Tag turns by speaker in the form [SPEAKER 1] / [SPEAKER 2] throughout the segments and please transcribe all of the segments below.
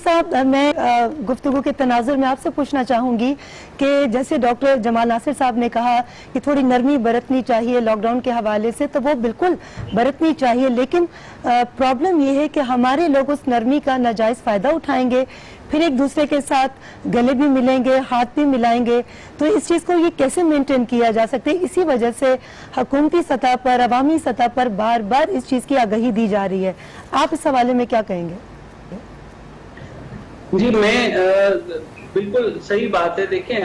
[SPEAKER 1] साहब, मैं गुफ्तगू के तनाजुर में आपसे पूछना चाहूँगी कि जैसे डॉक्टर जमाल नासिर साहब ने कहा कि थोड़ी नरमी बरतनी चाहिए लॉकडाउन के हवाले से, तो वो बिल्कुल बरतनी चाहिए, लेकिन प्रॉब्लम ये है कि हमारे लोग उस नरमी का नाजायज़ फ़ायदा उठाएंगे, फिर एक दूसरे के साथ गले भी मिलेंगे, हाथ भी मिलाएंगे। तो इस चीज़ को ये कैसे मेंटेन किया जा सकता है? इसी वजह से हुकूमती सतह पर, अवामी सतह पर बार बार इस चीज़ की आगाही दी जा रही है। आप इस हवाले में क्या कहेंगे?
[SPEAKER 2] जी, मैं बिल्कुल सही बात है। देखें,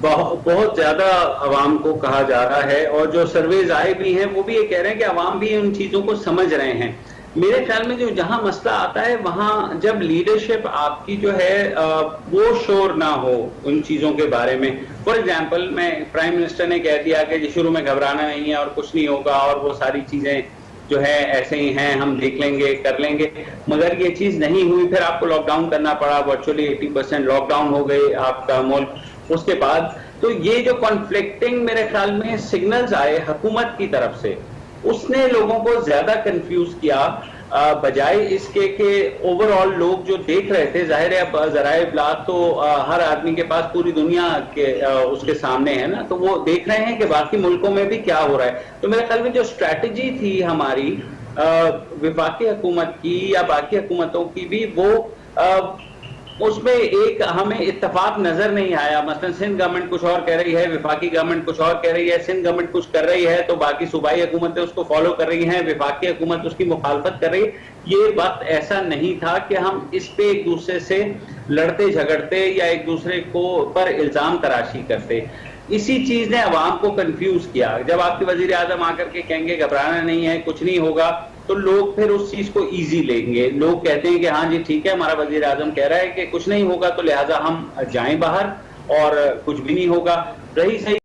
[SPEAKER 2] बहुत ज्यादा अवाम को कहा जा रहा है और जो सर्वेज आए भी हैं वो भी ये कह रहे हैं कि अवाम भी उन चीजों को समझ रहे हैं। मेरे ख्याल में जो जहां मसला आता है वहां जब लीडरशिप आपकी जो है वो श्योर ना हो उन चीजों के बारे में। फॉर एग्जांपल, मैं प्राइम मिनिस्टर ने कह दिया कि शुरू में घबराना नहीं है और कुछ नहीं होगा और वो सारी चीजें जो है ऐसे ही हैं, हम देख लेंगे, कर लेंगे, मगर ये चीज नहीं हुई, फिर आपको लॉकडाउन करना पड़ा, वर्चुअली 80% लॉकडाउन हो गए आपका मुल्क। उसके बाद तो ये जो कॉन्फ्लिक्टिंग मेरे ख्याल में सिग्नल्स आए हुकूमत की तरफ से, उसने लोगों को ज्यादा कंफ्यूज किया बजाय इसके कि ओवरऑल लोग जो देख रहे थे। जाहिर है अब ज़राए इब्लाग तो हर आदमी के पास पूरी दुनिया के उसके सामने है ना, तो वो देख रहे हैं कि बाकी मुल्कों में भी क्या हो रहा है। तो मेरे ख्याल में जो स्ट्रैटेजी थी हमारी वफाकी हुकूमत की या बाकी हुकूमतों की भी, वो उसमें एक हमें इत्तेफाक नजर नहीं आया। मसलन सिंध गवर्नमेंट कुछ और कह रही है, वफाकी गवर्नमेंट कुछ और कह रही है। सिंध गवर्नमेंट कुछ कर रही है तो बाकी सूबाई हुकूमतें उसको फॉलो कर रही हैं, वफाकी हुकूमत उसकी मुखालफत कर रही है। ये वक्त ऐसा नहीं था कि हम इस पे एक दूसरे से लड़ते झगड़ते या एक दूसरे को पर इल्जाम तराशी करते। इसी चीज ने अवाम को कंफ्यूज किया। जब आपके वजीर आजम आकर के कहेंगे घबराना नहीं है, कुछ नहीं होगा, तो लोग फिर उस चीज को इजी लेंगे। लोग कहते हैं कि हाँ जी ठीक है, हमारा वजीर आजम कह रहा है कि कुछ नहीं होगा, तो लिहाजा हम जाएं बाहर और कुछ भी नहीं होगा। रही सही